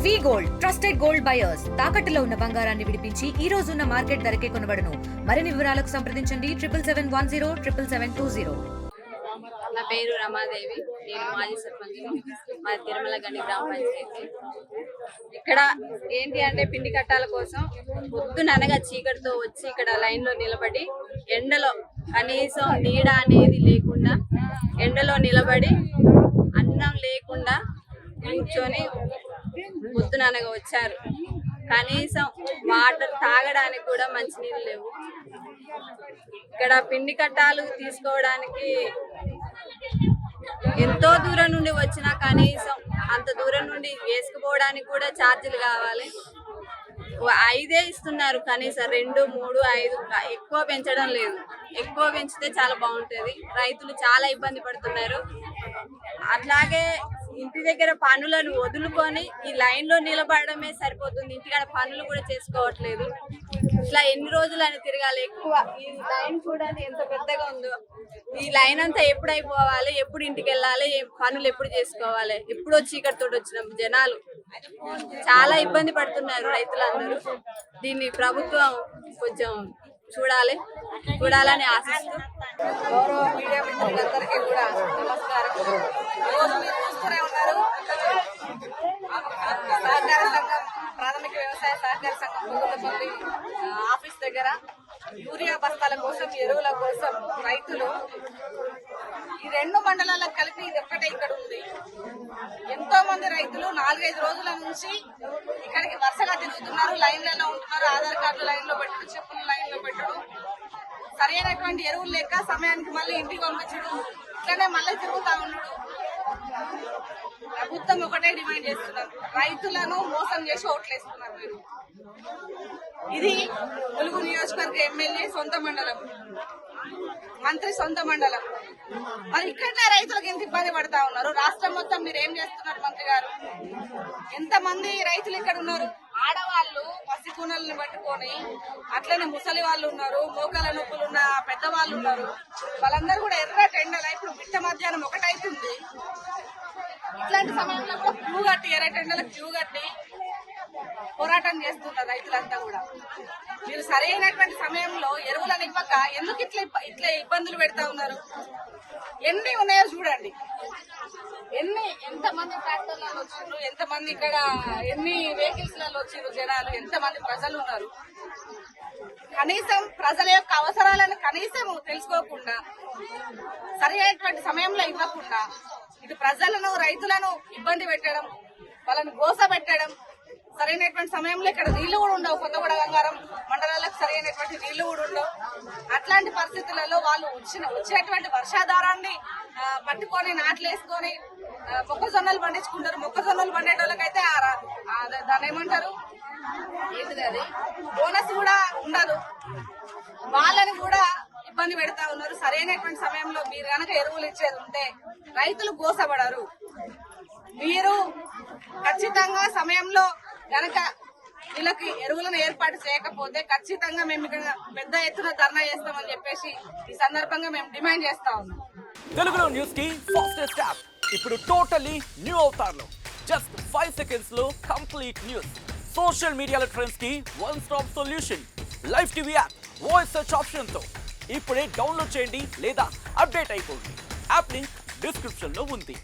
వి gold trusted gold buyers తాకట్టులో ఉన్న బంగారాన్ని విడిపించి ఈ రోజు ఉన్న మార్కెట్ ధరకే కొనబడును. మరిన్ని వివరాలకు సంప్రదించండి 77107720. నా పేరు రమాదేవి. నేను మాజీ సర్పంచ్ మా తిరుమల గండి గ్రామ పంచాయతీ. ఇక్కడ ఏంటి అంటే పిండి కట్టాల కోసం పొద్దుననగా చీకటితో వచ్చి ఇక్కడ లైన్లో నిలబడి ఎండలో కనీసం నీడ అనేది లేకుండా ఎండలో నిలబడి అన్నం లేకుండా కూర్చొని పొద్దుననగా వచ్చారు. కనీసం వాటర్ తాగడానికి కూడా మంచినీళ్ళు లేవు. ఇక్కడ పిండి కట్టాలు తీసుకోవడానికి ఎంతో దూరం నుండి వచ్చినా కనీసం అంత దూరం నుండి వేసుకుపోవడానికి కూడా ఛార్జీలు కావాలి. 5 ఇస్తున్నారు, కనీసం 2, 3, 5 ఎక్కువ పెంచడం లేదు. ఎక్కువ పెంచితే చాలా బాగుంటుంది. రైతులు చాలా ఇబ్బంది పడుతున్నారు. అట్లాగే ఇంటి దగ్గర పనులను వదులుకొని ఈ లైన్లో నిలబడమే సరిపోతుంది. ఇంటికాడ పనులు కూడా చేసుకోవట్లేదు. ఇట్లా ఎన్ని రోజులని తిరగాలి. ఎక్కువ ఈ లైన్ చూడండి ఎంత పెద్దగా ఉందో. ఈ లైన్ అంతా ఎప్పుడు అయిపోవాలి, ఎప్పుడు ఇంటికి వెళ్ళాలి, పనులు ఎప్పుడు చేసుకోవాలి. ఎప్పుడో చీకటితో వచ్చిన జనాలు చాలా ఇబ్బంది పడుతున్నారు రైతులందరూ. దీన్ని ప్రభుత్వం కొంచెం చూడాలని ఆశిస్తూ గౌరవ మీడియా మిత్రులందరికీ కూడా నమస్కారం. ఈరోజు మీరు చూస్తూనే ఉన్నారు, సహకార సంఘం ప్రాథమిక వ్యవసాయ సహకార సంఘం పొంగులపల్లి ఆఫీస్ దగ్గర యూరియా బస్తాల కోసం, ఎరువుల కోసం రైతులు ఈ 2 మండలాలకు కలిపి ఇది ఒక్కటే ఇక్కడ ఉంది. ఎంతో మంది రైతులు 4-5 రోజుల నుంచి ఇక్కడికి వరుసగా తిరుగుతున్నారు, లైన్లలో ఉంటున్నారు. ఆధార్ కార్డులు లైన్ లో పెట్టడం, చెప్పులు లైన్ లో పెట్టడం, సరైనటువంటి ఎరువులు లేక సమయానికి మళ్ళీ ఇంటికి పంపించడం, ఇట్లనే మళ్ళీ తిరుగుతా ఉన్నాడు. ప్రభుత్వం ఒకటే డిమాండ్ చేస్తున్నారు, రైతులను మోసం చేసి ఓట్లేస్తున్నారు మీరు. ఇది ములుగు నియోజకవర్గ ఎమ్మెల్యే సొంత మండలం, మంత్రి సొంత మండలం. మరి ఇక్కడనే రైతులకు ఎంత ఇబ్బంది పడతా ఉన్నారు. రాష్ట్రం మొత్తం మీరు ఏం చేస్తున్నారు మంత్రి గారు? ఎంతమంది రైతులు ఇక్కడ ఉన్నారు? ఆడవాళ్ళు పసికూనలను పట్టుకొని, అట్లనే ముసలి వాళ్ళు ఉన్నారు, మోకాల నొప్పులున్న పెద్దవాళ్ళు ఉన్నారు. వాళ్ళందరూ కూడా ఎర్ర టెండల ఇప్పుడు మిట్ట మధ్యాహ్నం 1 అవుతుంది. ఇట్లాంటి సమయంలో కూడా క్యూ కట్టి, ఎర్ర టెండల క్యూ కట్టి పోరాటం చేస్తున్నారు రైతులంతా కూడా. మీరు సరైనటువంటి సమయంలో ఎరువులను ఇవ్వక ఎందుకు ఇట్లా ఇబ్బందులు పెడతా ఉన్నారు? ఎన్ని ఉన్నాయో చూడండి. ఎంతమంది ట్రాక్టర్లలో వచ్చిండ్రు, ఎంతమంది ఇక్కడ ఎన్ని వెహికల్స్ లలో వచ్చిండ్రు జనాలు, ఎంతమంది ప్రజలు ఉన్నారు. కనీసం ప్రజల యొక్క అవసరాలను కనీసం తెలుసుకోకుండా, సరైనటువంటి సమయంలో ఇవ్వకుండా, ఇటు ప్రజలను రైతులను ఇబ్బంది పెట్టడం, వాళ్ళని గోస పెట్టడం. సరైనటువంటి సమయంలో ఇక్కడ నీళ్లు కూడా ఉండవు. కొత్తగూడ గంగారం మండలాలకు సరైనటువంటి నీళ్లు కూడా ఉండవు. అట్లాంటి పరిస్థితులలో వాళ్ళు వచ్చేటువంటి వర్షాధారాన్ని పట్టుకొని నాట్లేసుకొని మొక్కజొన్నలు పండించుకుంటారు. మొక్కజొన్నలు పండేటోళ్ళకైతే దాన్ని ఏమంటారు, ఏంటిది అది, బోనస్ కూడా ఉండదు. వాళ్ళని కూడా ఇబ్బంది పెడతా ఉన్నారు. సరైనటువంటి సమయంలో మీరు కనుక ఎరువులు ఇచ్చేది ఉంటే రైతులు గోసపడరు. మీరు ఖచ్చితంగా సమయంలో గనక వీళ్ళకి ఎరువులను ఏర్పాటు చేయకపోతే ఖచ్చితంగా మేము ఇక్కడ పెద్ద ఎత్తున ధర్నా చేస్తామని చెప్పేసి ఈ సందర్భంగా మేము డిమాండ్ చేస్తా ఉన్నాం. తెలుగులో న్యూస్ కి ఫాస్టెస్ట్ యాప్ ఇప్పుడు టోటల్లీ న్యూ అవతార్లో జస్ట్ 5 seconds లో కంప్లీట్ న్యూస్. సోషల్ మీడియాలో ట్రెండ్స్ కి 1 stop solution. Live TV app voice search option తో ఇప్పుడే డౌన్లోడ్ చేయండి లేదా అప్డేట్ అయిపోండి. యాప్ లింక్ డిస్క్రిప్షన్ లో ఉంది.